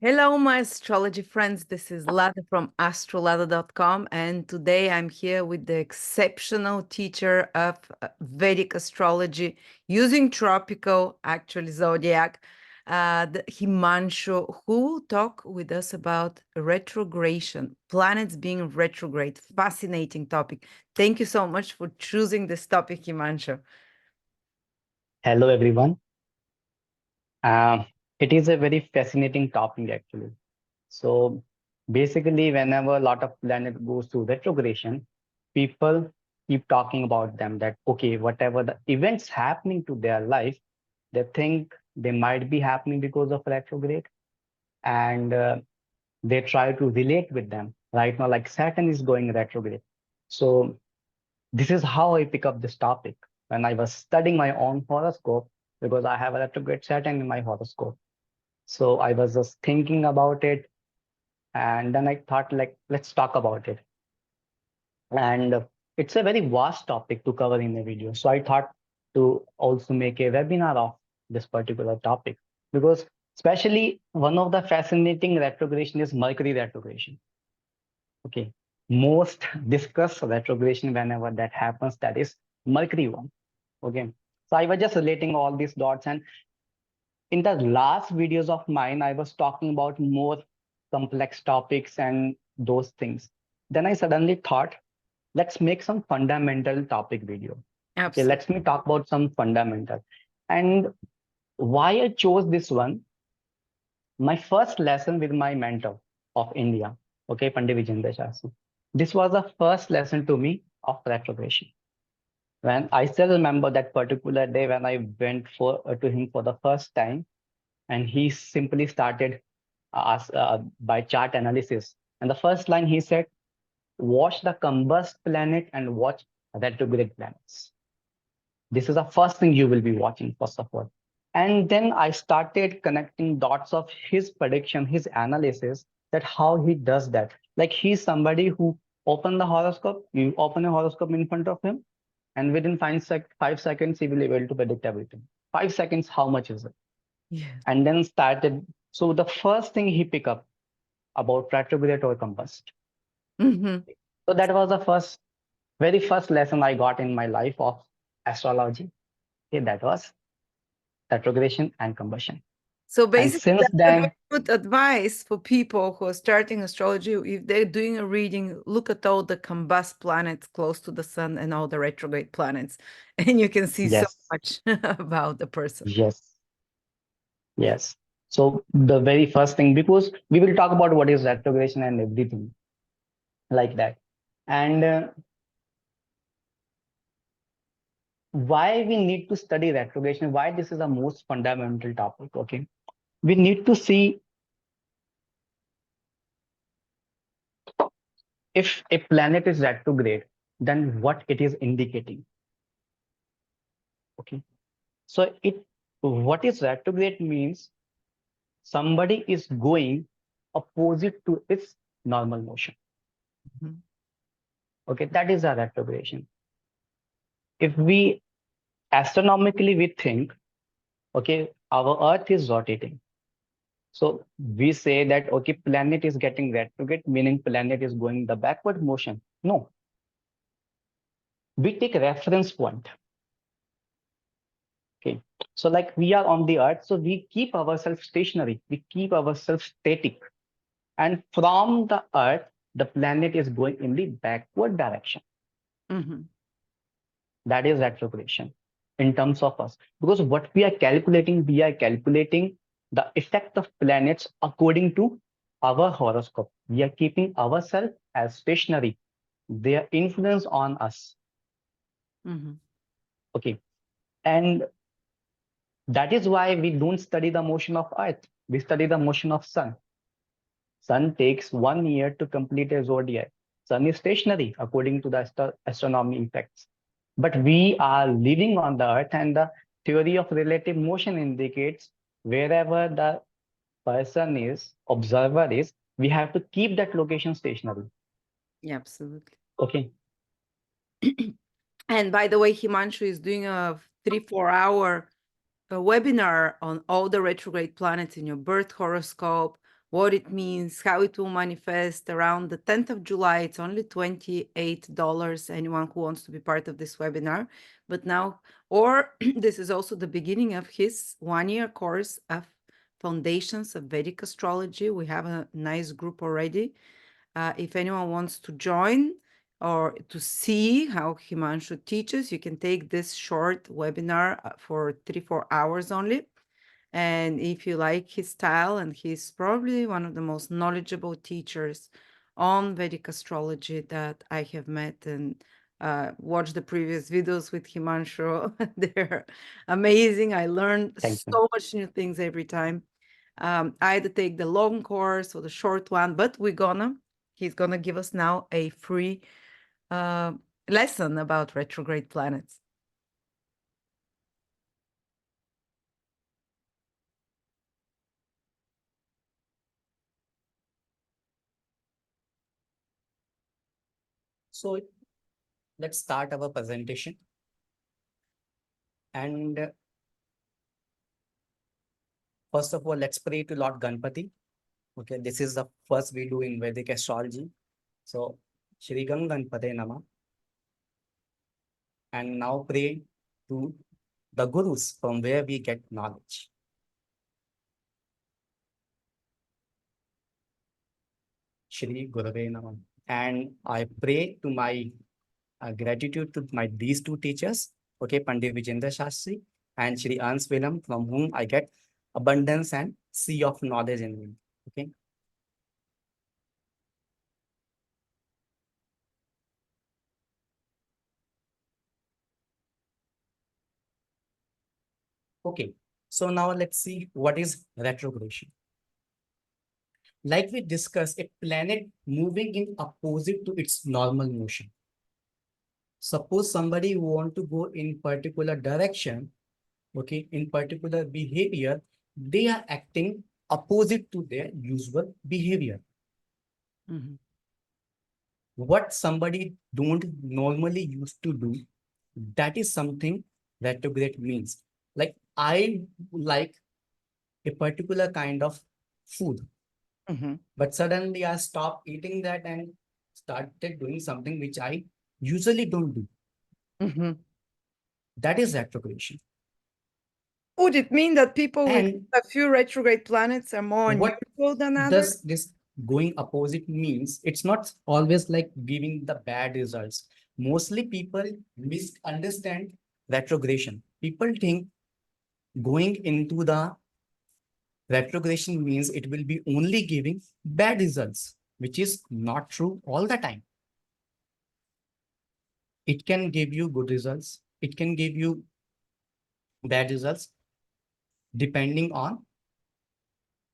Hello, my astrology friends. This is Lada from Astrolada.com, and today I'm here with the exceptional teacher of Vedic astrology using tropical, actually zodiac, the Himanshu, who will talk with us about retrogradation, planets being retrograde. Fascinating topic. Thank you so much for choosing this topic, Himanshu. Hello, everyone. Uh, it is a very fascinating topic, actually. So, basically, whenever a lot of planet goes to retrogression, people keep talking about them that, okay, whatever the events happening to their life, they think they might be happening because of retrograde, and they try to relate with them. Right now, like Saturn is going retrograde. So, this is how I pick up this topic when I was studying my own horoscope because I have a retrograde Saturn in my horoscope. So I was just thinking about it, and then I thought, like, let's talk about it. And it's a very vast topic to cover in a video. So I thought to also make a webinar of this particular topic because, especially, one of the fascinating retrogression is Mercury retrogression. Okay, most discussed retrogression whenever that happens, that is Mercury one. Okay, so I was just relating all these dots, and in the last videos of mine, I was talking about more complex topics and those things. Then I suddenly thought, let's make some fundamental topic video. Okay, Absolutely. let's me talk about some fundamental. And why I chose this one, my first lesson with my mentor of India, okay, Pandit Vijayendra Shastri. This was the first lesson to me of retrogression. When I still remember that particular day when I went to him for the first time, and he simply started by chart analysis. And the first line he said, watch the combust planet and watch retrograde planets. This is the first thing you will be watching, first of all. And then I started connecting dots of his prediction, his analysis, that how he does that. Like he's somebody who open the horoscope, you open a horoscope in front of him, and within 5 seconds, he will be able to predict everything. 5 seconds, how much is it? Yes. And then started. So the first thing he picked up about retrograde or combust. Mhm. So that was the very first lesson I got in my life of astrology. Okay, that was retrogression and combustion. So And basically, since that's a very then, good advice for people who are starting astrology. If they're doing a reading, look at all the combust planets close to the sun and all the retrograde planets, and you can see so yes, much about the person. yes, yes. So the very first thing, because we will talk about what is retrogression and everything like that. And why we need to study retrogression, why this is the most fundamental topic. Okay, we need to see if a planet is retrograde, then what it is indicating. Okay. So what is retrograde means somebody is going opposite to its normal motion. Mhm. Okay, that is a retrogression. If we astronomically we think, okay, our Earth is rotating. So we say that okay, planet is getting retrograde, meaning planet is going the backward motion. No, we take reference point. Okay. So like we are on the earth, so we keep ourselves stationary, we keep ourselves static. And from the earth, the planet is going in the backward direction. Mhm. That is retrogression in terms of us. Because what we are calculating the effect of planets according to our horoscope. We are keeping ourselves as stationary. Their influence on us. Mhm. Okay. And that is why we don't study the motion of earth. We study the motion of sun. Sun takes 1 year to complete a zodiac. Sun is stationary according to the astronomy effects. But we are living on the earth, and the theory of relative motion indicates wherever the person is, observer is, we have to keep that location stationary. Yeah, absolutely. Okay. And by the way, Himanshu is doing a 3-4 hour webinar on all the retrograde planets in your birth horoscope, what it means, how it will manifest around the 10th of July. It's only $28. Anyone who wants to be part of this webinar. But now, or this is also the beginning of his one-year course of Foundations of Vedic Astrology. We have a nice group already. If anyone wants to join or to see how Himanshu teaches, you can take this short webinar for 3-4 hours only. And if you like his style, and he's probably one of the most knowledgeable teachers on Vedic astrology that I have met, and watched the previous videos with Himanshu. They're amazing. I learned Thank you. so much new things every time. I had to take the long course or the short one, but he's gonna give us now a free lesson about retrograde planets. So let's start our presentation. And first of all, let's pray to Lord Ganpati. Okay, this is the first we do in Vedic astrology. So Shri Ganpate Nama. And now pray to the gurus from where we get knowledge. Shri Gurave Nama. And I pray to my gratitude to these two teachers, okay, Pandit Vijendra Shastri and Shri Ans Velam, from whom I get abundance and sea of knowledge in me. Okay. Okay. So now let's see what is retrogression. Like we discussed, a planet moving in opposite to its normal motion. Suppose somebody want to go in particular direction, okay, in particular behavior, they are acting opposite to their usual behavior. Mhm. What somebody don't normally used to do, that is something retrograde means. Like I like a particular kind of food, Mhm. but suddenly I stopped eating that and started doing something which I usually don't do. Mhm. That is retrogression. Would it mean that people with And a few retrograde planets are more what neutral than others? does this going opposite means? It's not always like giving the bad results. Mostly people misunderstand retrogression. People think going into the retrogression means it will be only giving bad results, which is not true all the time. It can give you good results. It can give you bad results depending on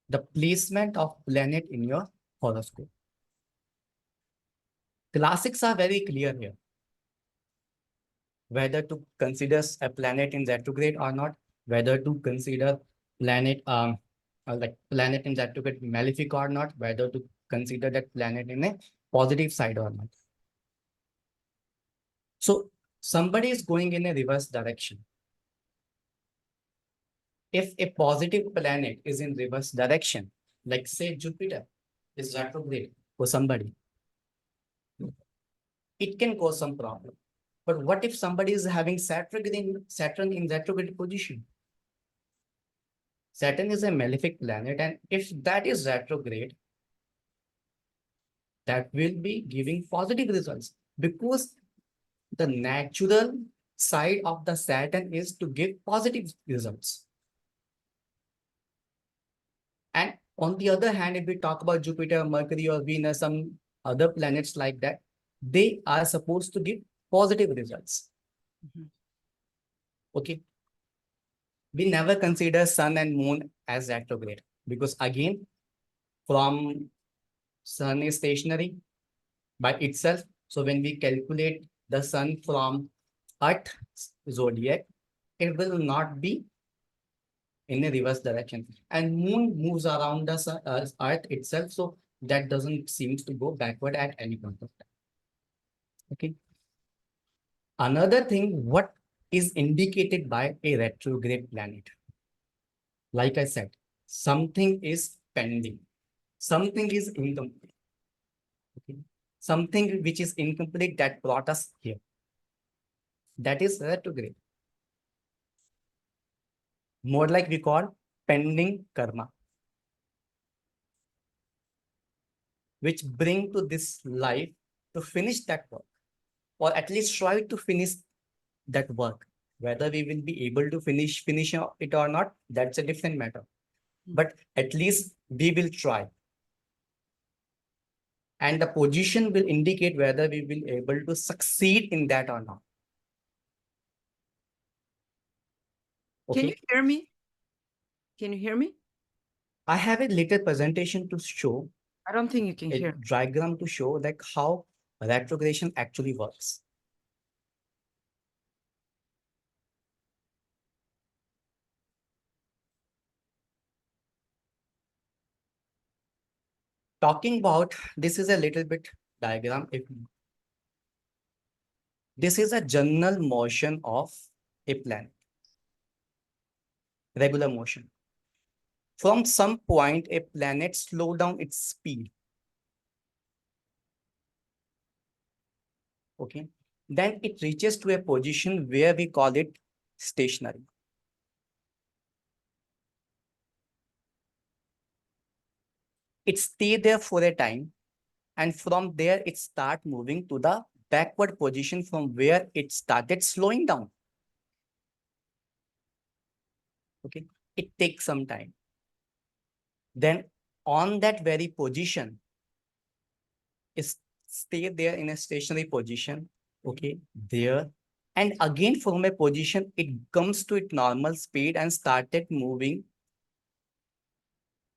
the placement of planet in your horoscope. Classics are very clear here. Whether to consider a planet in retrograde or not, whether to consider planet like planet in retrograde malefic or not, whether to consider that planet in a positive side or not. So somebody is going in a reverse direction. If a positive planet is in reverse direction, like say Jupiter is retrograde for somebody, it can cause some problem. But what if somebody is having Saturn in retrograde position? Saturn is a malefic planet, and if that is retrograde, that will be giving positive results, because the natural side of the Saturn is to give positive results. And on the other hand, if we talk about Jupiter, Mercury, or Venus, some other planets like that, they are supposed to give positive results. Mhm. Okay. We never consider Sun and Moon as retrograde, because again, from Sun is stationary by itself. So when we calculate the Sun from Earth zodiac, it will not be in a reverse direction. And Moon moves around the Earth itself, so that doesn't seem to go backward at any point of time. Okay. Another thing, what is indicated by a retrograde planet? Like I said, something is pending. Something is incomplete. Okay. Something which is incomplete that brought us here. That is retrograde. More like we call pending karma, which bring to this life to finish that work, or at least try to finish that work. Whether we will be able to finish it or not, that's a different matter. But at least we will try. And the position will indicate whether we will be able to succeed in that or not. Okay. Can you hear me? Can you hear me? I have a little presentation to show, I don't think you can a hear. diagram to show like how retrogradation actually works. Talking about, this is a little bit diagram. This is a general motion of a planet, regular motion. From some point, a planet slow down its speed. Okay. Then it reaches to a position where we call it stationary. It stay there for a time, and from there it start moving to the backward position from where it started slowing down. Okay. It takes some time. Then on that very position, is stay there in a stationary position. Okay, there. And again from a position, it comes to its normal speed and started moving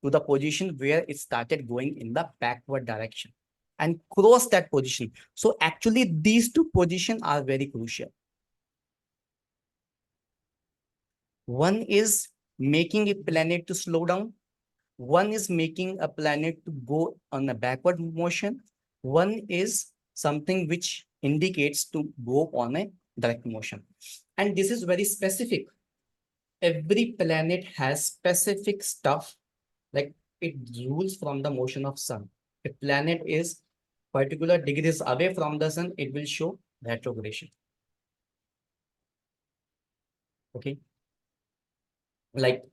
to the position where it started going in the backward direction and cross that position. So actually these two positions are very crucial. One is making a planet to slow down. One is making a planet to go on a backward motion. One is something which indicates to go on a direct motion. And this is very specific. Every planet has specific stuff, like it rules from the motion of sun. If planet is particular degrees away from the sun, it will show retrogradation. Okay. Like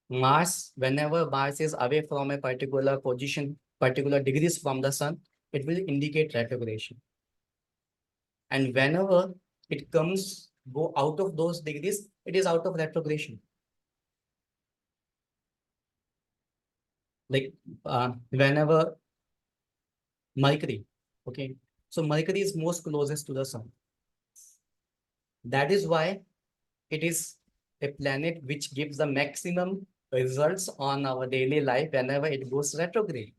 Mars, whenever Mars is away from a particular position, particular degrees from the sun, it will indicate retrogradation. And whenever it comes, go out of those degrees, it is out of retrogradation. Like whenever Mercury, okay, so Mercury is most closest to the sun. That is why it is a planet which gives the maximum results on our daily life whenever it goes retrograde.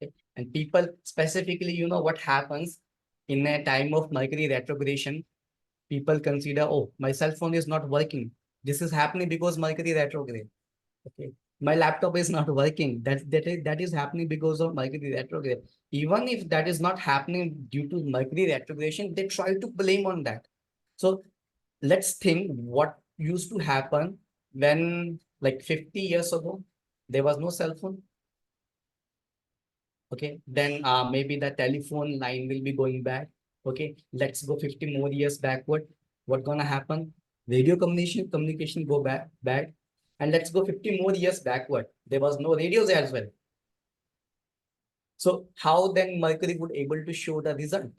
Okay. And people specifically, you know what happens in a time of Mercury retrogradation, people consider, oh, my cell phone is not working. This is happening because Mercury retrograde. Okay. My laptop is not working. That is happening because of Mercury retrograde. Even if that is not happening due to Mercury retrogradation, they try to blame on that. So let's think what used to happen when, like 50 years ago, there was no cell phone. Okay, then maybe the telephone line will be going back. Okay, let's go 50 more years backward. What gonna happen? Radio communication go back. And let's go 50 more years backward. There was no radios as well. So how then Mercury would able to show the result?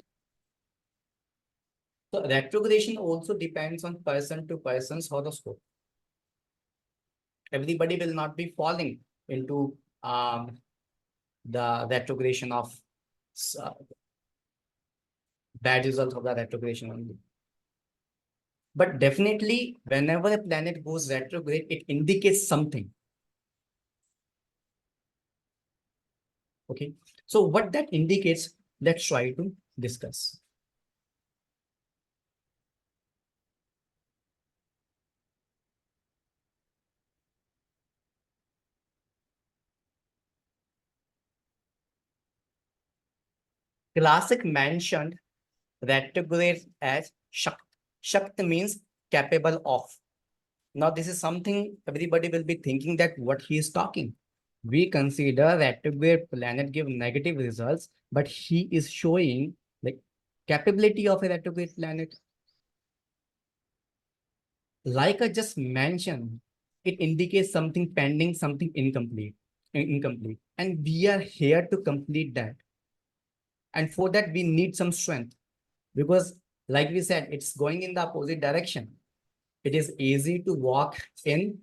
So retrogradation also depends on person to person's horoscope. Everybody will not be falling into the retrogradation of bad results of the retrogradation only. But definitely, whenever a planet goes retrograde, it indicates something. Okay. So what that indicates, let's try to discuss. Classic mentioned retrograde as Shakt. Shakt means capable of. Now, this is something everybody will be thinking that what he is talking. We consider retrograde planet give negative results, but he is showing like capability of a retrograde planet. Like I just mentioned, it indicates something pending, something incomplete. And we are here to complete that. And for that, we need some strength because, like we said, it's going in the opposite direction. It is easy to walk in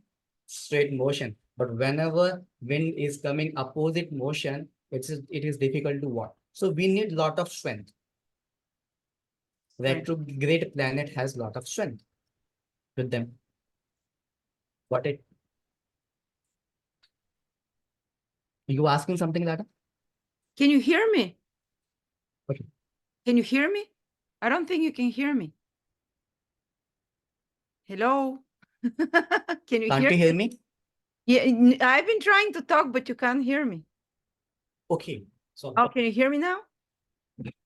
straight motion, but whenever wind is coming opposite motion, it is difficult to walk. So we need lot of strength. Right. Retrograde planet has lot of strength with them. What it? You asking something, Lada? Can you hear me? Okay. Can you hear me? I don't think you can hear me. Hello? Can you Can't hear you hear me? Yeah, I've been trying to talk, but you can't hear me. Okay. So Oh, can you hear me now?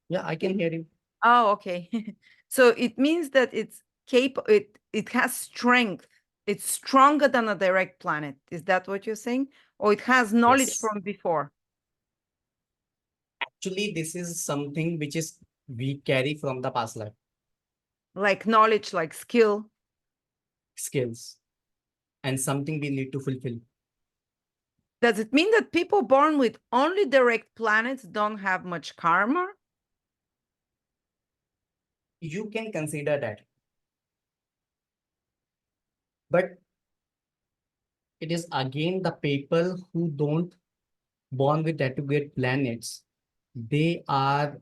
yeah, I can hear you. Oh, okay. So it means that it's capable, it has strength. It's stronger than a direct planet. Is that what you're saying? Or it has knowledge Yes. from before? Actually, this is something which is we carry from the past life, Like knowledge, like skill. skills, and something we need to fulfill. Does it mean that people born with only direct planets don't have much karma? You can consider that. But it is again the people who don't born with retrograde planets, they are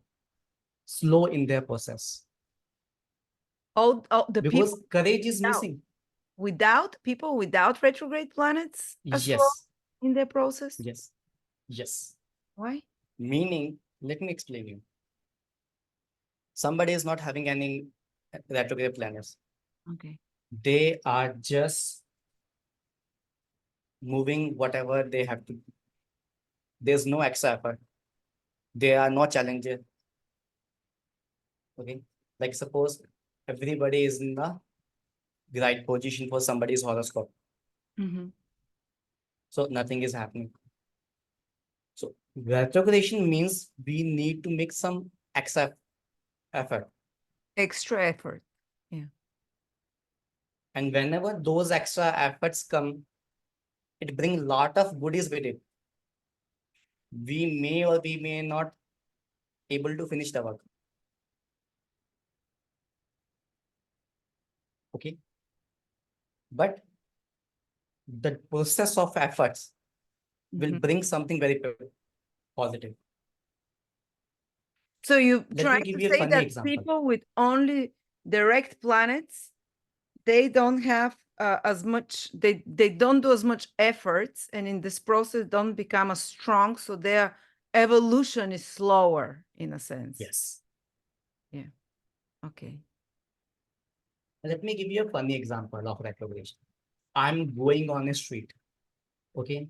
slow in their process Oh, the because people courage is without, missing. people without retrograde planets are slow Yes, in their process? yes, yes. Why? Meaning, let me explain you. Somebody is not having any retrograde planets. Okay. They are just moving whatever they have to. There's no extra effort. There are no challenges. Okay. Like suppose everybody is in the right position for somebody's horoscope. Mhm. So nothing is happening. So retrogradation means we need to make some extra effort. Extra effort. Yeah. And whenever those extra efforts come, it brings a lot of goodies with it. We may or we may not able to finish the work. Okay. But the process of efforts will Mhm. bring something very positive. So you Let me trying give to you a say funny that example. people with only direct planets, they don't have as much, they don't do as much efforts, and in this process don't become as strong, so their evolution is slower in a sense. Yes. Yeah. Okay. Let me give you a funny example of retrogradation. I'm going on a street, okay,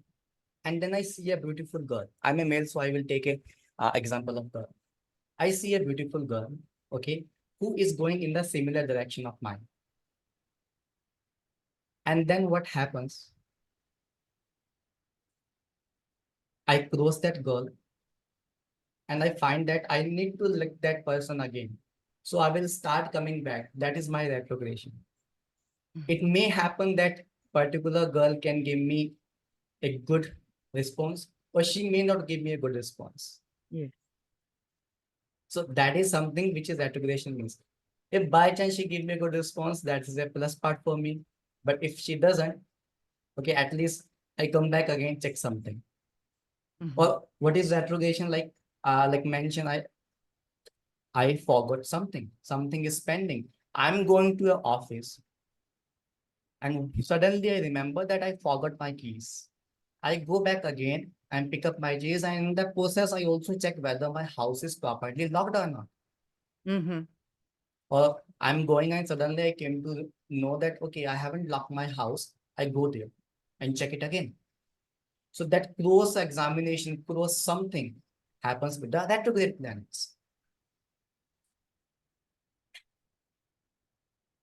and then I see a beautiful girl. I'm a male, so I will take a example of girl. I see a beautiful girl, okay, who is going in the similar direction of mine. And then what happens? I cross that girl and I find that I need to like that person again. So I will start coming back. That is my retrogradation. It may happen that particular girl can give me a good response, or she may not give me a good response. Yeah. So that is something which is retrogradation means. If by chance she give me a good response, that is a plus part for me. But if she doesn't, okay, at least I come back again, check something. Mhm. Or what is retrogradation like? Like mentioned, I forgot something. Something is pending. I'm going to your office, and suddenly I remember that I forgot my keys. I go back again and pick up my keys, and in that process, I also check whether my house is properly locked or not. Mhm. Or I'm going and suddenly I came to know that, okay, I haven't locked my house. I go there and check it again. So that cross examination, cross something happens with the retrograde planets.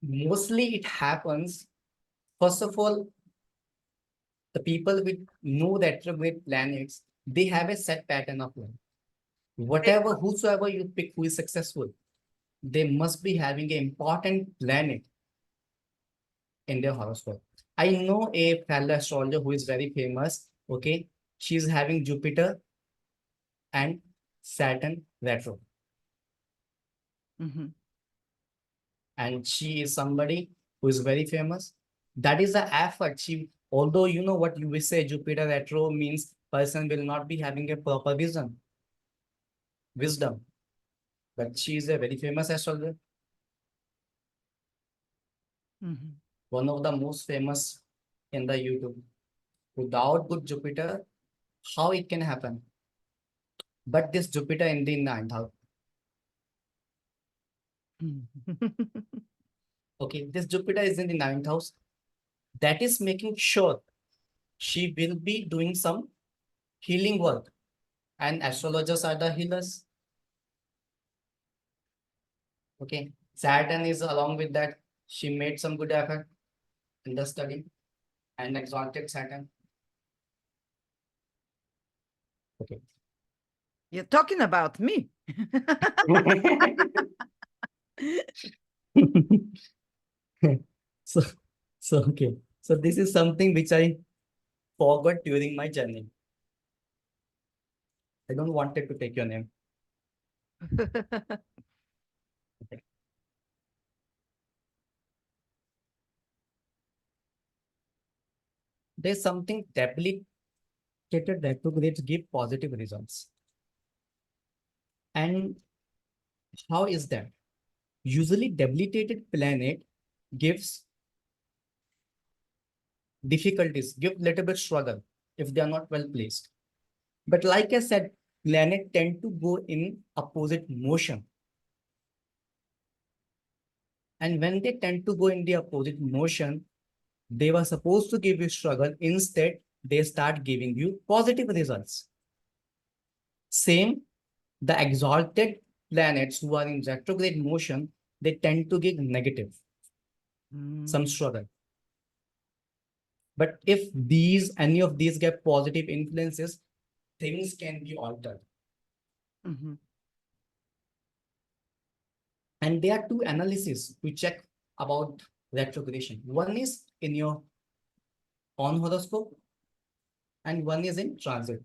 Mostly it happens First of all, the people with no retrograde planets, they have a set pattern of life. Whatever, whosoever you pick who is successful, they must be having an important planet in their horoscope. I know a fellow astrologer who is very famous. Okay, she's having Jupiter and Saturn retro, Mhm. and she is somebody who is very famous. That is the effort. She, although you know what you will say, Jupiter retro means person will not be having a proper wisdom, but she is a very famous astrologer, Mhm. one of the most famous in the YouTube. Without good Jupiter, how it can happen? But this Jupiter in the ninth house, okay, this Jupiter is in the ninth house. That is making sure she will be doing some healing work. And astrologers are the healers. Okay. Saturn is along with that. She made some good effort in the study and exalted Saturn. Okay. You're talking about me. so, so okay. So this is something which I forgot during my journey. I don't wanted to take your name. Okay. There's something debilitated retrogrades give positive results. And how is that? Usually debilitated planet gives difficulties, give little bit struggle if they are not well placed. But like I said, planet tend to go in opposite motion. And when they tend to go in the opposite motion, they were supposed to give you struggle. Instead, they start giving you positive results. Same, the exalted planets who are in retrograde motion, they tend to give negative, some struggle. But if any of these get positive influences, things can be altered. Mhm. And there are two analyses to check about retrogradation. One is in your own horoscope, and one is in transit.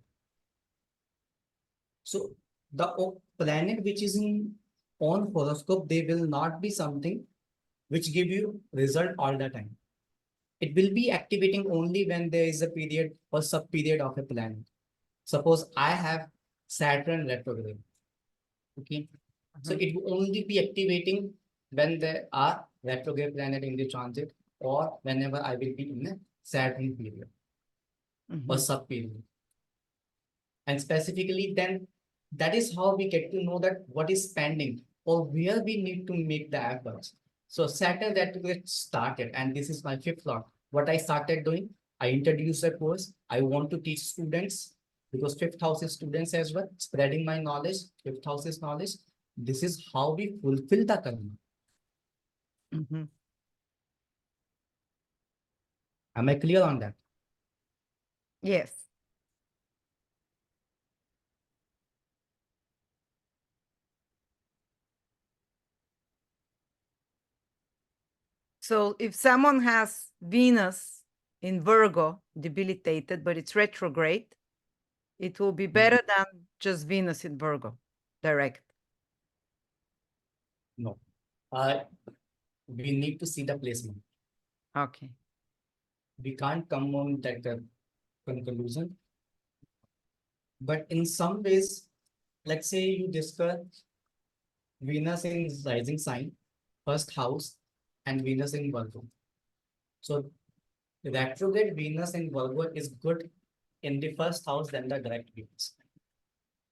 So the planet which is in on horoscope, they will not be something which give you result all the time. It will be activating only when there is a period or sub period of a planet. Suppose I have Saturn retrograde. Okay. So it will only be activating when there are retrograde planet in the transit or whenever I will be in a Saturn period or sub period. And specifically then that is how we get to know that what is pending or where we need to make the efforts. So Saturn retrograde started, and this is my fifth lot. What I started doing, I introduced a course. I want to teach students because fifth house is students as well, spreading my knowledge. Fifth house is knowledge. This is how we fulfill the karma. Am I clear on that? Yes. So if someone has Venus in Virgo, debilitated, but it's retrograde, it will be better than just Venus in Virgo, direct. No. We need to see the placement. Okay. We can't come on that conclusion. But in some ways, let's say you discuss Venus in rising sign, first house, and Venus in Virgo. So retrograde Venus in Virgo is good in the first house than the direct Venus.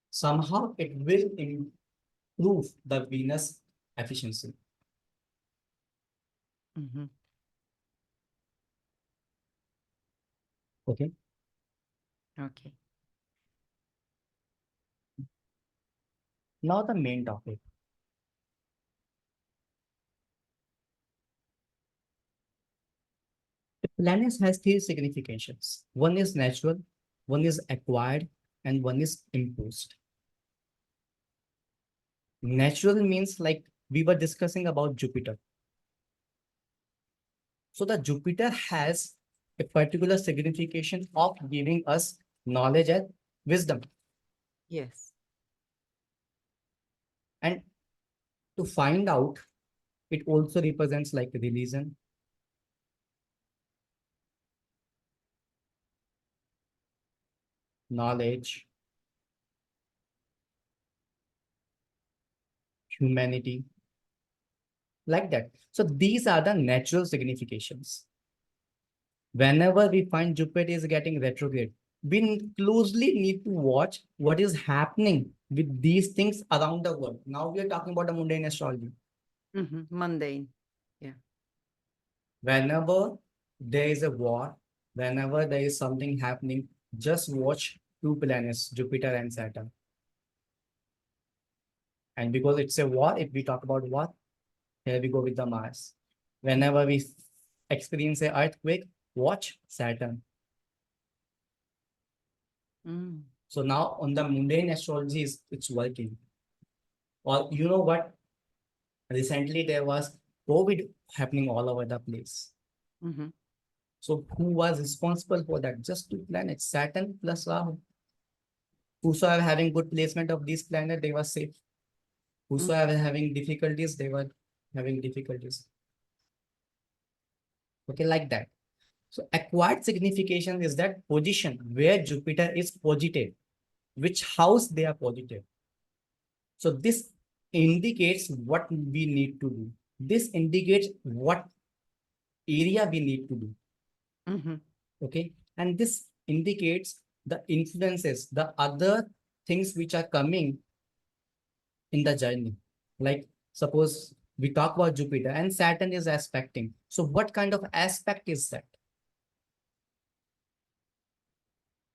Somehow it will improve the Venus efficiency. Okay. Okay. Now the main topic. Planets has three significations. One is natural, one is acquired, and one is imposed. Natural means like we were discussing about Jupiter. So the Jupiter has a particular signification of giving us knowledge and wisdom. Yes. And to find out, it also represents like religion, knowledge, humanity, like that. So these are the natural significations. Whenever we find Jupiter is getting retrograde, we closely need to watch what is happening with these things around the world. Now we are talking about the mundane astrology. Mundane. Yeah. Whenever there is a war, whenever there is something happening, just watch two planets, Jupiter and Saturn. And because it's a war, if we talk about war, here we go with the Mars. Whenever we experience an earthquake, watch Saturn. Mm. So now on the mundane astrology, it's working. Or you know what? Recently there was COVID happening all over the place. Mhm. So who was responsible for that? Just two planets, Saturn plus Rahu. Whosoever having good placement of these planets, they were safe. Whosoever having difficulties, they were having difficulties. Okay, like that. So acquired signification is that position where Jupiter is positive, which house they are positive. So this indicates what we need to do. This indicates what area we need to do. Mhm. Okay. And this indicates the influences, the other things which are coming in the journey. Like suppose we talk about Jupiter and Saturn is aspecting. So what kind of aspect is that?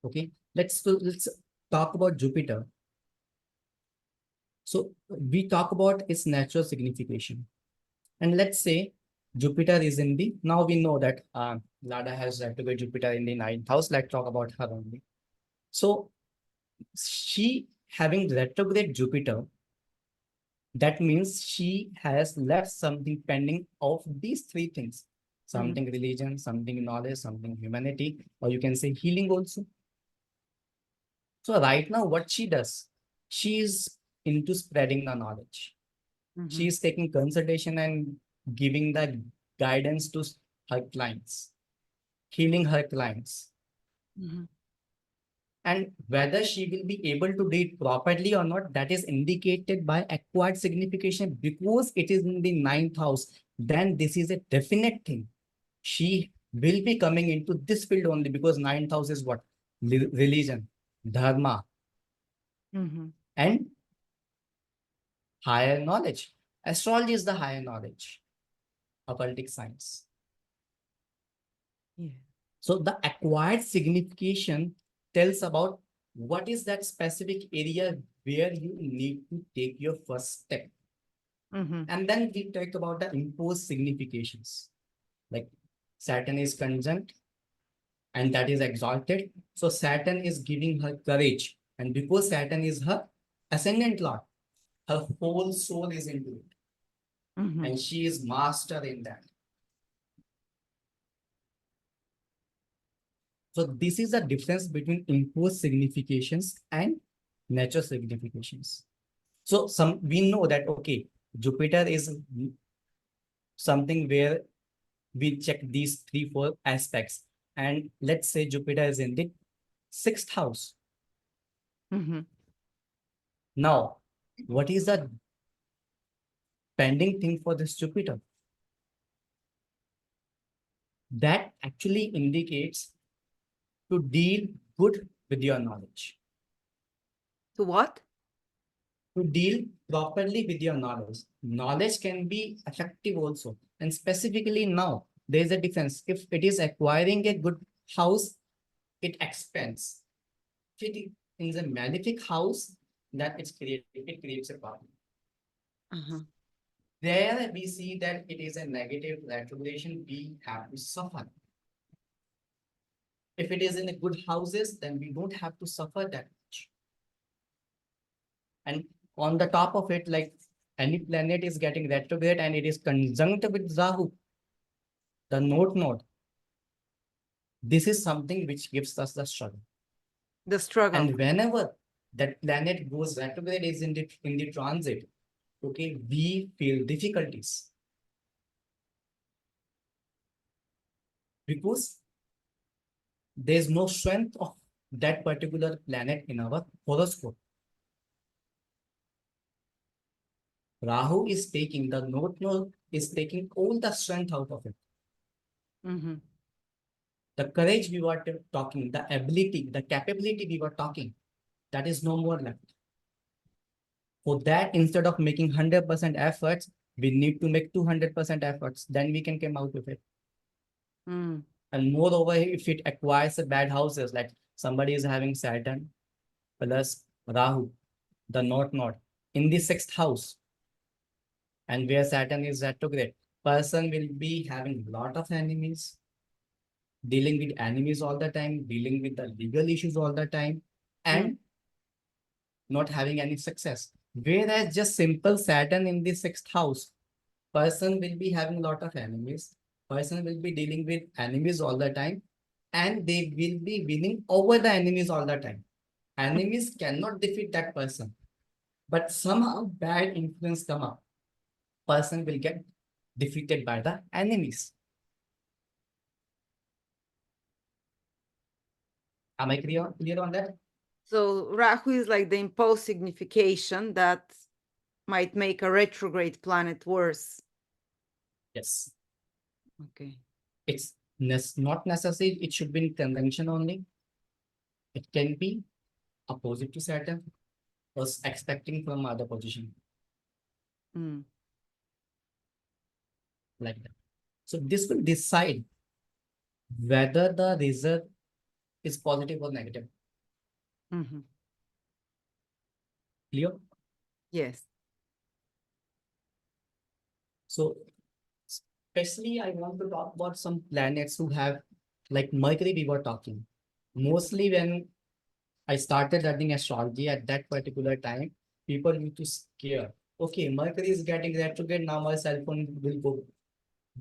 Okay. Let's talk about Jupiter. So we talk about its natural signification. And let's say Jupiter is in the, now we know that Lada has retrograde Jupiter in the ninth house. Let's talk about her only. So she having retrograde Jupiter, that means she has left something pending of these three things. Something religion, something knowledge, something humanity, or you can say healing also. So right now what she does, she is into spreading the knowledge. She is taking consultation and giving the guidance to her clients, healing her clients. And whether she will be able to do it properly or not, that is indicated by acquired signification because it is in the ninth house. Then this is a definite thing. She will be coming into this field only because ninth house is what? Religion, dharma, and higher knowledge. Astrology is the higher knowledge, occultic science. Yeah. So the acquired signification tells about what is that specific area where you need to take your first step. And then we talk about the imposed significations. Like Saturn is conjunct and that is exalted. So Saturn is giving her courage. And because Saturn is her ascendant lord, her whole soul is into it. And she is master in that. So this is the difference between imposed significations and natural significations. So we know that, okay, Jupiter is something where we check these 3-4 aspects. And let's say Jupiter is in the 6th house. Now, what is the pending thing for this Jupiter? That actually indicates to deal good with your knowledge. To what? To deal properly with your knowledge. Knowledge can be effective also. And specifically now, there is a difference. If it is acquiring a good house, it expands. If it is a malefic house, that it creates a problem. There we see that it is a negative retrogradation we have to suffer. If it is in a good houses, then we don't have to suffer that much. And on the top of it, like any planet is getting retrograde and it is conjunct with Rahu, the node. This is something which gives us the struggle. The struggle. And whenever that planet goes retrograde is in the transit, okay, we feel difficulties. Because there's no strength of that particular planet in our horoscope. Rahu is taking, the node is taking all the strength out of it. Mm-hmm. The courage we were talking, the ability, the capability we were talking, that is no more left. For that, instead of making 100% efforts, we need to make 200% efforts. Then we can come out with it. Mm. And moreover, if it acquires a bad houses, like somebody is having Saturn plus Rahu, the node in the 6th house, and where Saturn is retrograde, person will be having a lot of enemies, dealing with enemies all the time, dealing with the legal issues all the time, and not having any success. Whereas just simple Saturn in the 6th house, person will be having a lot of enemies, person will be dealing with enemies all the time, and they will be winning over the enemies all the time. Enemies cannot defeat that person, but somehow bad influence come up. Person will get defeated by the enemies. Am I clear on that? So Rahu is like the impulse signification that might make a retrograde planet worse. Yes. Okay. It's not necessary. It should be in conjunction only. It can be opposite to Saturn or expecting from other position. Mm. Like that. So this will decide whether the result is positive or negative. Mm-hmm. Clear? Yes. So especially I want to talk about some planets who have, like Mercury we were talking. Mostly when I started learning astrology at that particular time, people used to scare. Okay, Mercury is getting retrograde, now my cell phone will go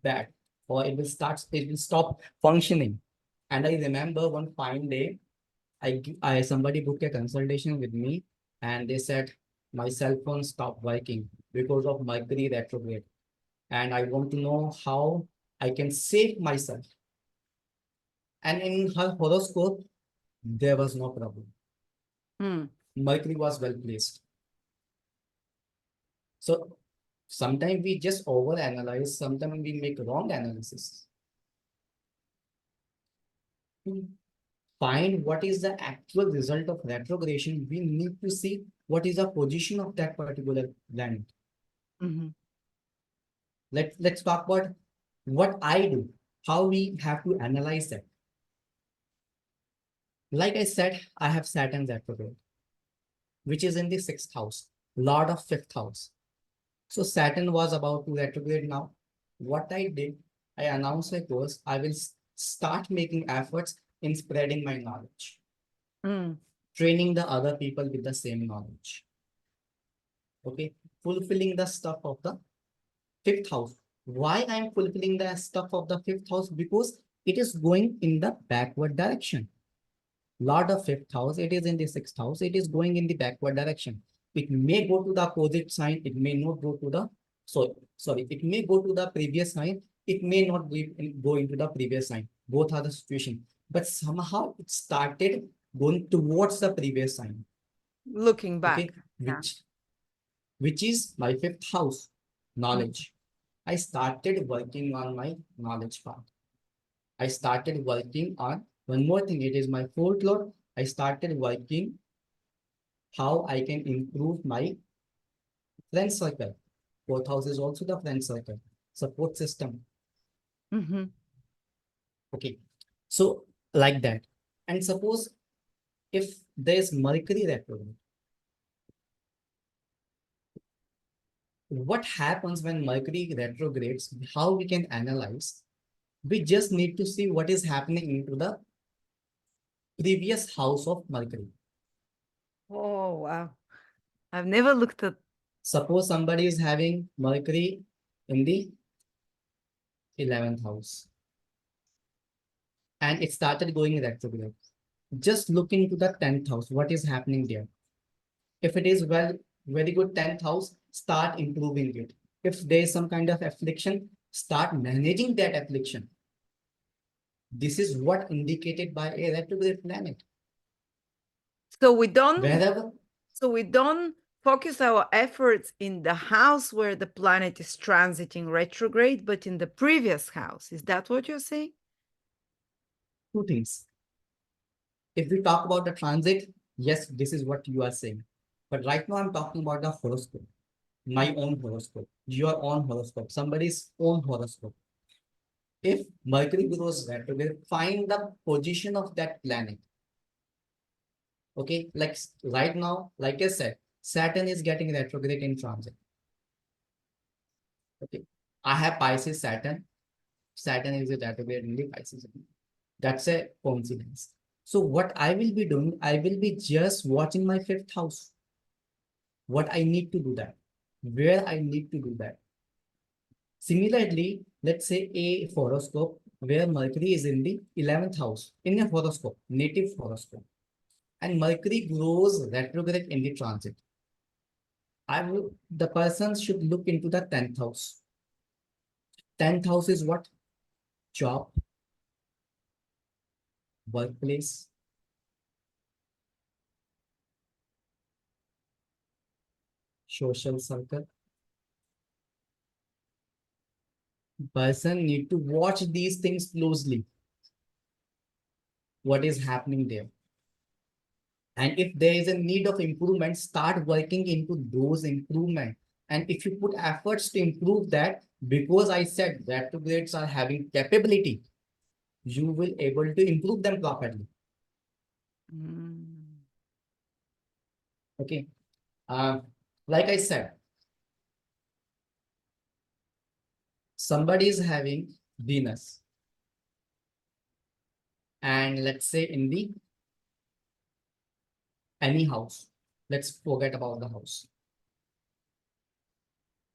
bad, or it will stop functioning. And I remember one fine day, somebody booked a consultation with me, and they said my cell phone stopped working because of Mercury retrograde, and I want to know how I can save myself. And in her horoscope, there was no problem. Mm. Mercury was well placed. So sometimes we just overanalyze, sometimes we make wrong analysis. To find what is the actual result of retrogression, we need to see what is the position of that particular planet. Mm-hmm. Let's talk about what I do, how we have to analyze that. Like I said, I have Saturn retrograde, which is in the 6th house, Lord of 5th house. So Saturn was about to retrograde now. What I did, I announced a course. I will start making efforts in spreading my knowledge, training the other people with the same knowledge. Okay, fulfilling the stuff of the 5th house. Why I'm fulfilling the stuff of the 5th house? Because it is going in the backward direction. Lord of 5th house, it is in the 6th house, it is going in the backward direction. It may go to the opposite sign, it may not go to the, sorry, it may go to the previous sign, it may not go into the previous sign. Both are the situation. But somehow it started going towards the previous sign. Looking back. Okay, which is my 5th house, knowledge. I started working on my knowledge part. I started working on one more thing. It is my 4th lord. I started working how I can improve my friend circle. 4th house is also the friend circle, support system. Mm-hmm. Okay, so like that. And suppose if there's Mercury retrograde, what happens when Mercury retrogrades? How we can analyze? We just need to see what is happening into the previous house of Mercury. Oh, wow. I've never looked at. Suppose somebody is having Mercury in the 11th house and it started going retrograde. Just look into the 10th house. What is happening there? If it is very good 10th house, start improving it. If there is some kind of affliction, start managing that affliction. This is what indicated by a retrograde planet. So we don't. Wherever. So we don't focus our efforts in the house where the planet is transiting retrograde, but in the previous house. Is that what you're saying? Two things. If we talk about the transit, yes, this is what you are saying. But right now I'm talking about the horoscope, my own horoscope, your own horoscope, somebody's own horoscope. If Mercury goes retrograde, find the position of that planet. Okay, like right now, like I said, Saturn is getting retrograde in transit. Okay, I have Pisces Saturn. Saturn is a retrograde in the Pisces. That's a coincidence. So what I will be doing, I will be just watching my 5th house. What I need to do that, where I need to do that. Similarly, let's say a horoscope where Mercury is in the 11th house, in a horoscope, native horoscope, and Mercury grows retrograde in the transit. The person should look into the 10th house. 10th house is what? Job, workplace, social circle. Person need to watch these things closely. What is happening there? And if there is a need of improvement, start working into those improvements. And if you put efforts to improve that, because I said retrogrades are having capability, you will able to improve them properly. Okay. Like I said, somebody is having Venus. And let's say in the any house. Let's forget about the house.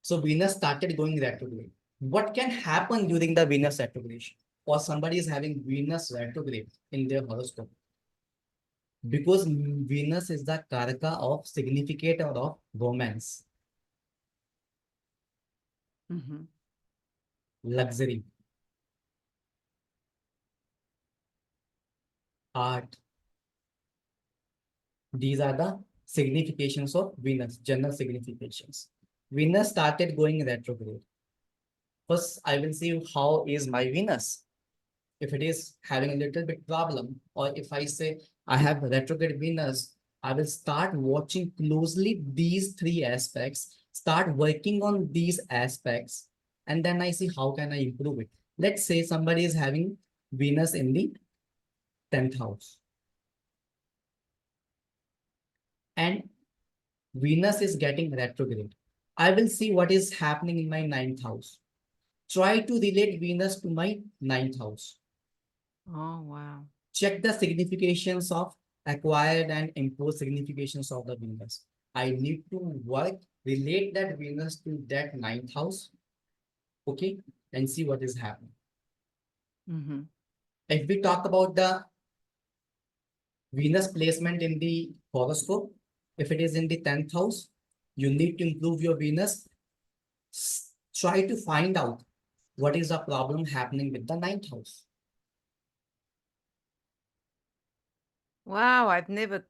So Venus started going retrograde. What can happen during the Venus retrograde? Or somebody is having Venus retrograde in their horoscope. Because Venus is the karaka of significator of romance, luxury, art. These are the significations of Venus, general significations. Venus started going retrograde. First, I will see how is my Venus. If it is having a little bit problem, or if I say I have retrograde Venus, I will start watching closely these 3 aspects, start working on these aspects, and then I see how can I improve it. Let's say somebody is having Venus in the 10th house. And Venus is getting retrograde. I will see what is happening in my 9th house. Try to relate Venus to my 9th house. Oh, wow. Check the significations of acquired and imposed significations of the Venus. I need to relate that Venus to that 9th house. Okay, and see what is happening. If we talk about the Venus placement in the horoscope, if it is in the 10th house, you need to improve your Venus. Try to find out what is the problem happening with the 9th house. Wow, I've never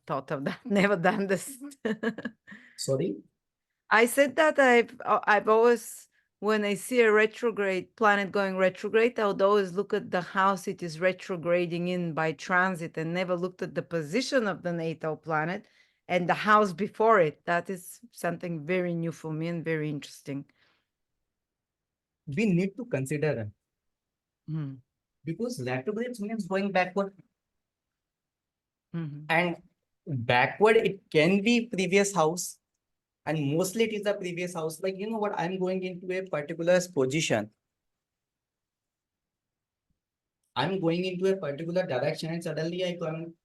thought of that. Never done this. Sorry? I said that I've always, when I see a retrograde planet going retrograde, I would always look at the house it is retrograding in by transit and never looked at the position of the natal planet and the house before it. That is something very new for me and very interesting. We need to consider them. Because retrograde means going backward. And backward, it can be previous house. And mostly it is the previous house. Like, you know what, I'm going into a particular position. I'm going into a particular direction and suddenly I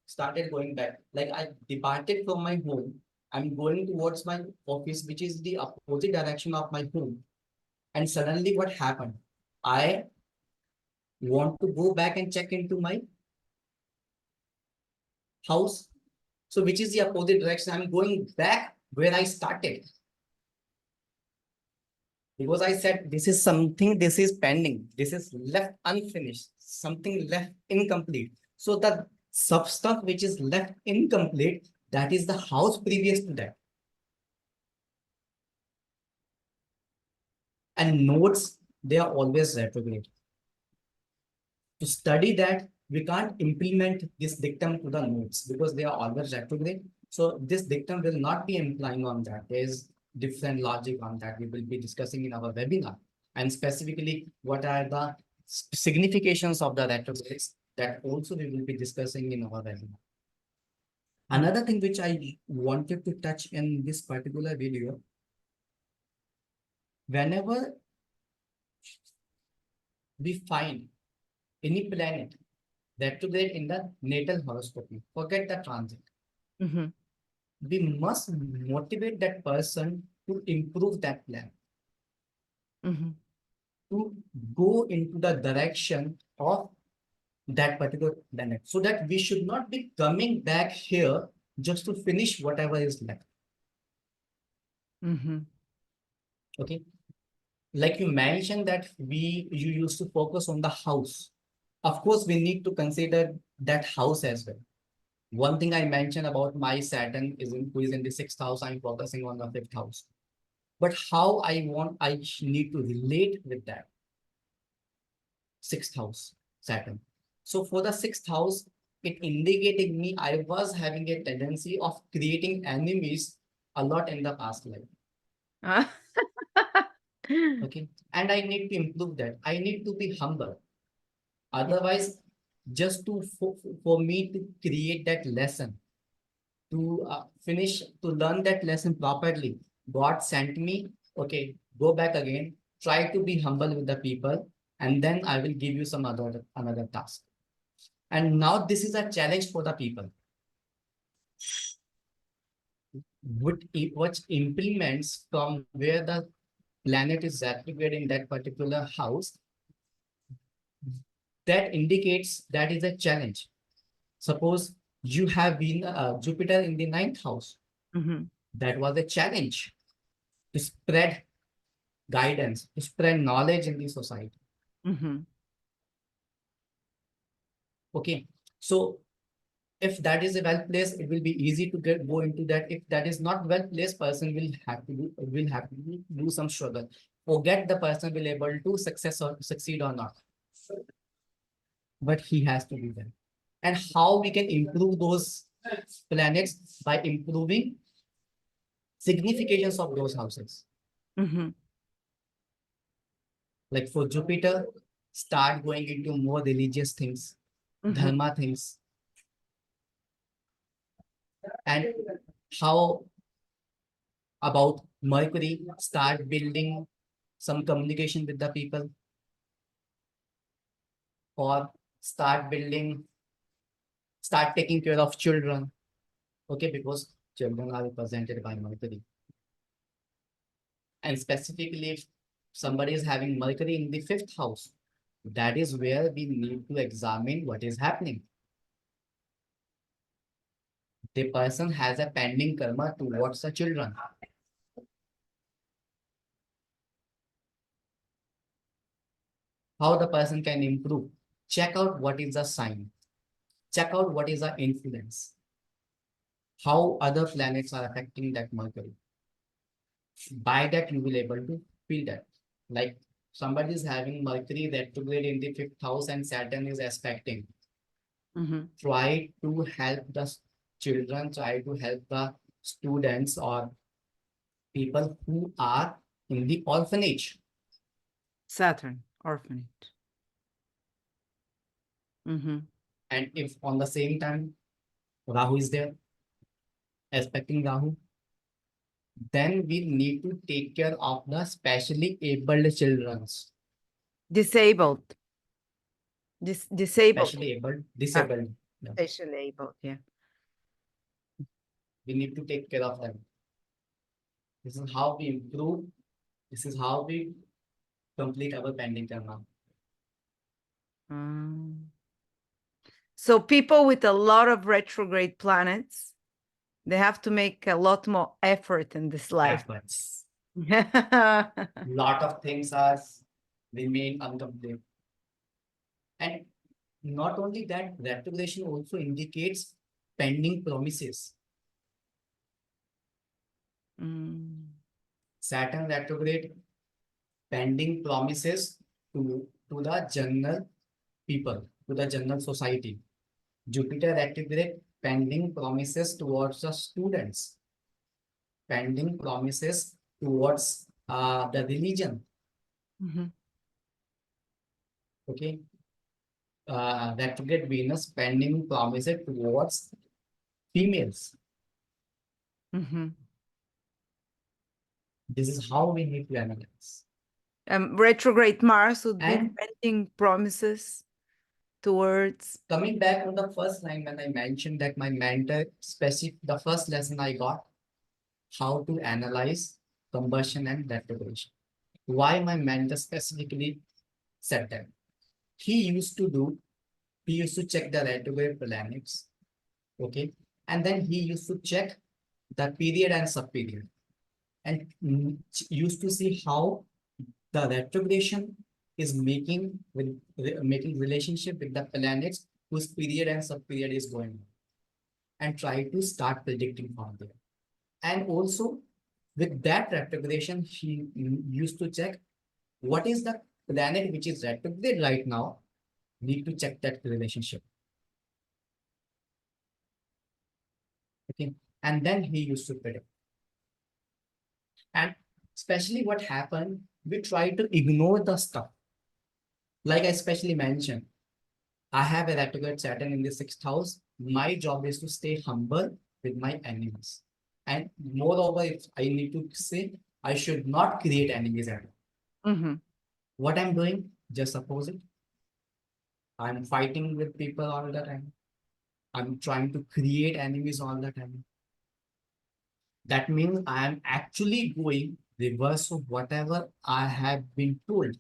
started going back. Like I departed from my home. I'm going towards my office, which is the opposite direction of my home. And suddenly what happened? I want to go back and check into my house. So which is the opposite direction? I'm going back where I started. Because I said this is something, this is pending, this is left unfinished, something left incomplete. So the substance which is left incomplete, that is the house previous to that. And nodes, they are always retrograde. To study that, we can't implement this dictum to the nodes because they are always retrograde. So this dictum will not be implying on that. There's different logic on that we will be discussing in our webinar. And specifically, what are the significations of the retrogrades, that also we will be discussing in our webinar. Another thing which I wanted to touch in this particular video, whenever we find any planet retrograde in the natal horoscope, forget the transit. Mhm. We must motivate that person to improve that plan, Mhm. to go into the direction of that particular planet, so that we should not be coming back here just to finish whatever is left. Mhm. Okay. Like you mentioned that you used to focus on the house. Of course, we need to consider that house as well. One thing I mentioned about my Saturn who is in the 6th house, I'm focusing on the 5th house. But how I need to relate with that 6th house, Saturn. So for the 6th house, it indicated me I was having a tendency of creating enemies a lot in the past life. Ah. Okay. And I need to improve that. I need to be humble. Otherwise, just for me to create that lesson, to learn that lesson properly, God sent me, okay, go back again, try to be humble with the people, and then I will give you some another task. And now this is a challenge for the people. Which implements from where the planet is retrograde in that particular house, that indicates that is a challenge. Suppose you have been Jupiter in the 9th house. Mhm. That was a challenge to spread guidance, to spread knowledge in the society. Mhm. Okay. So if that is a well placed, it will be easy to go into that. If that is not well placed, person will have to do some struggle. Forget the person will able to succeed or not. But he has to do that. And how we can improve those planets? By improving significations of those houses. Mhm. Like for Jupiter, start going into more religious things, Mhm. dharma things. And how about Mercury, start building some communication with the people, or start taking care of children. Okay, because children are represented by Mercury. And specifically, if somebody is having Mercury in the 5th house, that is where we need to examine what is happening. The person has a pending karma towards the children. How the person can improve? Check out what is the sign. Check out what is the influence. How other planets are affecting that Mercury. By that, you will able to feel that. Like somebody is having Mercury retrograde in the 5th house and Saturn is aspecting. Mhm. Try to help the children, try to help the students or people who are in the orphanage. Saturn, orphanage. Mhm. And if on the same time Rahu is there, aspecting Rahu, then we need to take care of the specially abled children. Disabled. Disabled. Especially able, disabled. Yeah. Especially able, yeah. We need to take care of them. This is how we improve. This is how we complete our pending karma. So people with a lot of retrograde planets, they have to make a lot more effort in this life. Efforts. Yeah. Lot of things are remain incomplete. And not only that, retrogression also indicates pending promises. Saturn retrograde, pending promises to the general people, to the general society. Jupiter retrograde, pending promises towards the students, pending promises towards the religion. Okay. Retrograde Venus, pending promises towards females. This is how we need to analyze. Retrograde Mars would be And pending promises towards. coming back on the first line, when I mentioned that my mentor the first lesson I got, how to analyze combustion and retrogression. Why my mentor specifically said that? He used to check the retrograde planets, okay, and then he used to check the period and subperiod, and used to see how the retrogression is making relationship with the planets whose period and subperiod is going on, and try to start predicting from there. And also with that retrogression, he used to check what is the planet which is retrograde right now, need to check that relationship. Okay, and then he used to predict. And especially what happened, we try to ignore the stuff. Like I especially mentioned, I have a retrograde Saturn in the 6th house. My job is to stay humble with my enemies. And moreover, if I need to say, I should not create enemies at all. What I'm doing, just opposite. I'm fighting with people all the time. I'm trying to create enemies all the time. That means I am actually going reverse of whatever I have been told.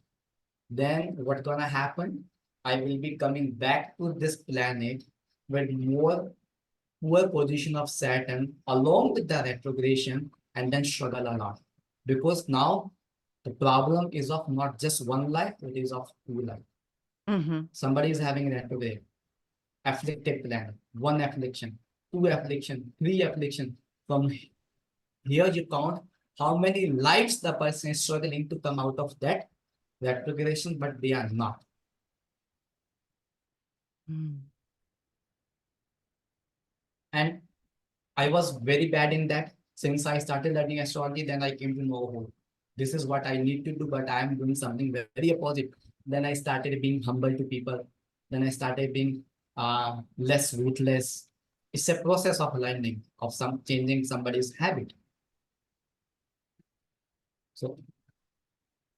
Then what's gonna happen? I will be coming back to this planet with more poor position of Saturn along with the retrogression, and then struggle a lot. Because now the problem is of not just one life, it is of two life. Somebody is having a retrograde, afflicted planet, one affliction, two affliction, three affliction. From here you count how many lives the person is struggling to come out of that retrogression, but they are not. And I was very bad in that. Since I started learning astrology, then I came to know, oh, this is what I need to do, but I am doing something very opposite. Then I started being humble to people. Then I started being less ruthless. It's a process of learning, of changing somebody's habit. So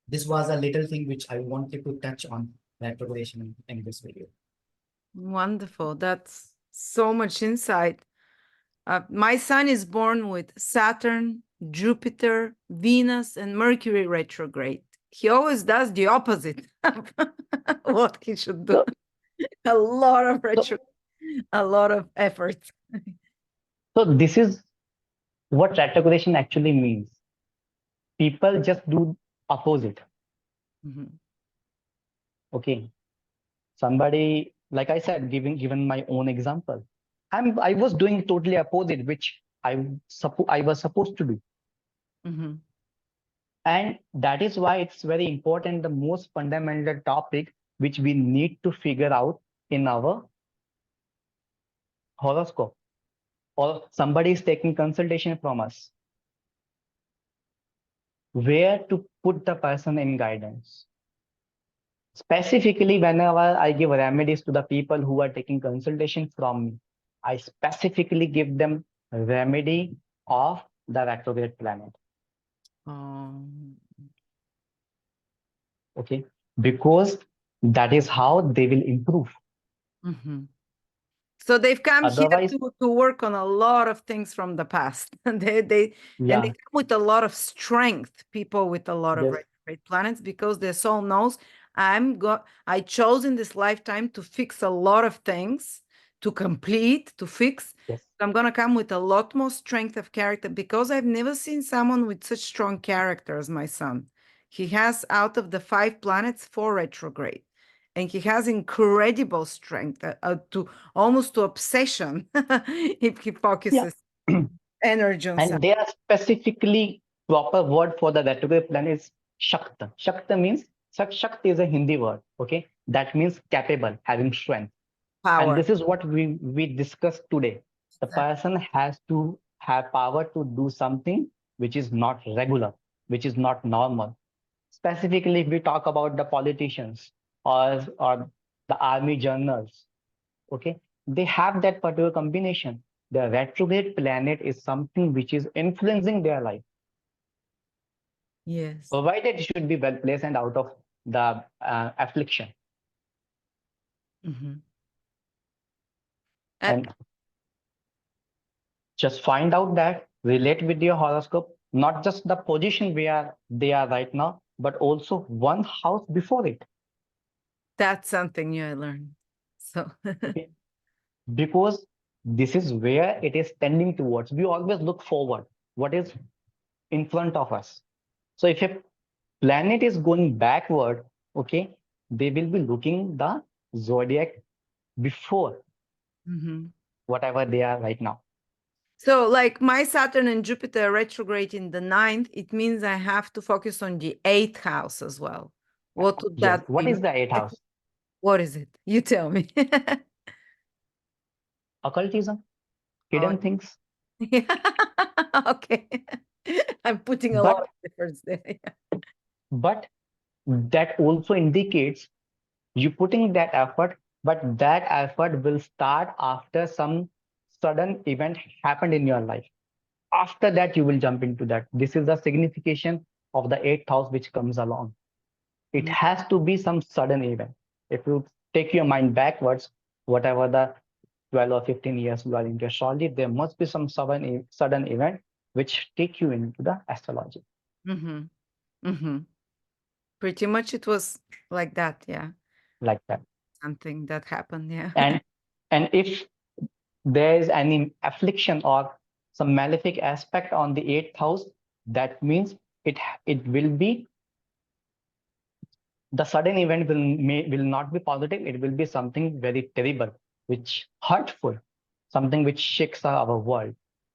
this was a little thing which I wanted to touch on retrogression in this video. Wonderful. That's so much insight. My son is born with Saturn, Jupiter, Venus, and Mercury retrograde. He always does the opposite of what he should do. A lot of a lot of effort. So this is what retrogression actually means. People just do opposite. Okay. Somebody, like I said, given my own example, I was doing totally opposite, which I was supposed to do. And that is why it's very important, the most fundamental topic which we need to figure out in our horoscope, or somebody is taking consultation from us, where to put the person in guidance. Specifically, whenever I give remedies to the people who are taking consultation from me, I specifically give them a remedy of the retrograde planet. Okay, because That is how they will improve. Mhm. So they've come here Otherwise, to work on a lot of things from the past. And they yeah, come with a lot of strength, people with a lot of yes, retrograde planets, because their soul knows I chose in this lifetime to fix a lot of things, to complete, to fix. yes, I'm gonna come with a lot more strength of character, because I've never seen someone with such strong character as my son. He has, out of the 5 planets, 4 retrograde. And he has incredible strength to almost to obsession if he yeah. focuses energy on something. And they are specifically proper word for the retrograde planet is Shakta. Shakta means Shakti is a Hindi word. Okay, that means capable, having strength. And Power. this is what we discussed today. The person has to have power to do something which is not regular, which is not normal. Specifically, if we talk about the politicians or the army generals, okay, they have that particular combination. The retrograde planet is something which is influencing their life, Yes. provided it should be well placed and out of the affliction. Mhm. And just find out that relate with your horoscope, not just the position where they are right now, but also one house before it. That's something new I learned. So Okay, because this is where it is tending towards. We always look forward, what is in front of us. So if a planet is going backward, okay, they will be looking the zodiac before Mhm. whatever they are right now. So like my Saturn and Jupiter retrograde in the 9th, it means I have to focus on the 8th house as well. What would Yes. that What be? is the eighth house? What is it? You tell me. Occultism, Oh, hidden things. yeah. Okay. I'm putting a lot But of efforts there. but that also indicates you putting that effort, but that effort will start after some sudden event happened in your life. After that, you will jump into that. This is the signification of the eighth house which comes along. It Mm, has to be some sudden event. If you take your mind backwards, whatever the 12 or 15 years you are into astrology, there must be some sudden event which take you into the astrology mhm, mhm. Pretty much it was like that, yeah. like that. Something that happened, yeah. And and if there is any affliction or some malefic aspect on the eighth house, that means it will be the sudden event will not be positive. It will be something very terrible, which hurtful, something which shakes our world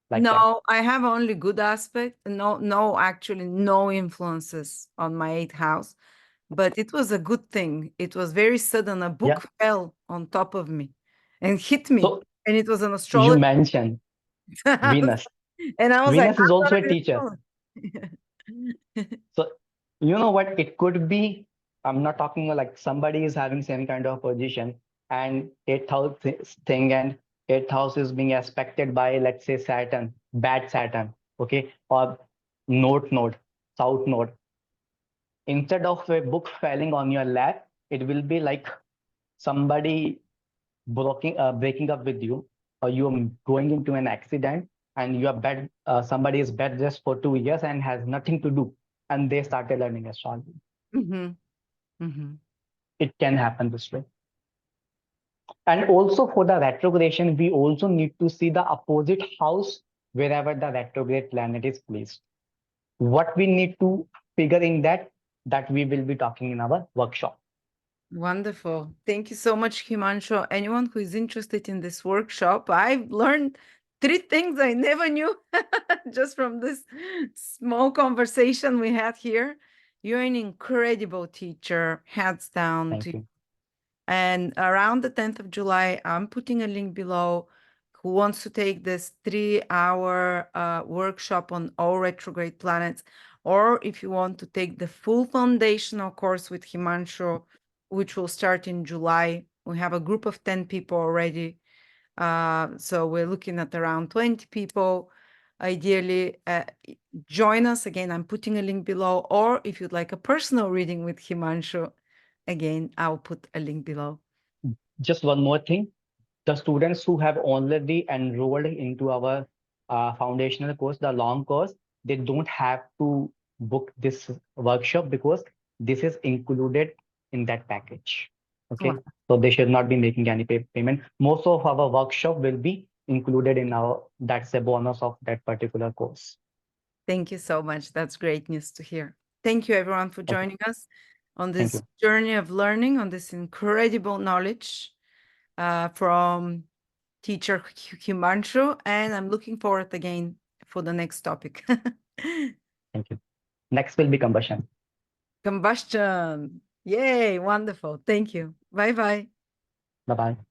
like that. No, I have only good aspect. No, actually, no influences on my 8th house. But it was a good thing. It was very sudden. A Yeah. book fell on top of me and hit me. So And it was an you astrology. mentioned Venus. And I was like, Venus is I'm also gonna a be teacher. astrology. So you know what it could be. I'm not talking like somebody is having same kind of position and eighth house thing, and eighth house is being aspected by, let's say, Saturn, bad Saturn, okay, or node, south node. Instead of a book falling on your lap, it will be like somebody breaking up with you, or you're going into an accident and you are bed somebody is bed rest for 2 years and has nothing to do, and they started learning astrology. Mhm, mhm. It can happen this way. And also for the retrogradation, we also need to see the opposite house wherever the retrograde planet is placed. What we need to figure in that we will be talking in our workshop. Wonderful. Thank you so much, Himanshu. Anyone who is interested in this workshop, I've learned 3 things I never knew just from this small conversation we had here. You're an incredible teacher, hands down Thank to you. and around the 10th of July, I'm putting a link below who wants to take this 3-hour workshop on all retrograde planets, or if you want to take the full foundational course with Himanshu, which will start in July. We have a group of 10 people already. So we're looking at around 20 people. Ideally, join us. Again, I'm putting a link below, or if you'd like a personal reading with Himanshu, Again, I'll put a link below. Just one more thing. The students who have already enrolled into our foundational course, the long course, they don't have to book this workshop because this is included in that package. Okay, Wow. so they should not be making any payment. Most of our workshop will be included in our, that's a bonus of that particular course. Thank you so much. That's great news to hear. Thank you, everyone, for Okay, joining us on thank this you. journey of learning, on this incredible knowledge from teacher Himanshu. And I'm looking forward again for the next topic. Thank you. Next will be combustion. Combustion. Yay, wonderful. Thank you. Bye-bye. Bye-bye.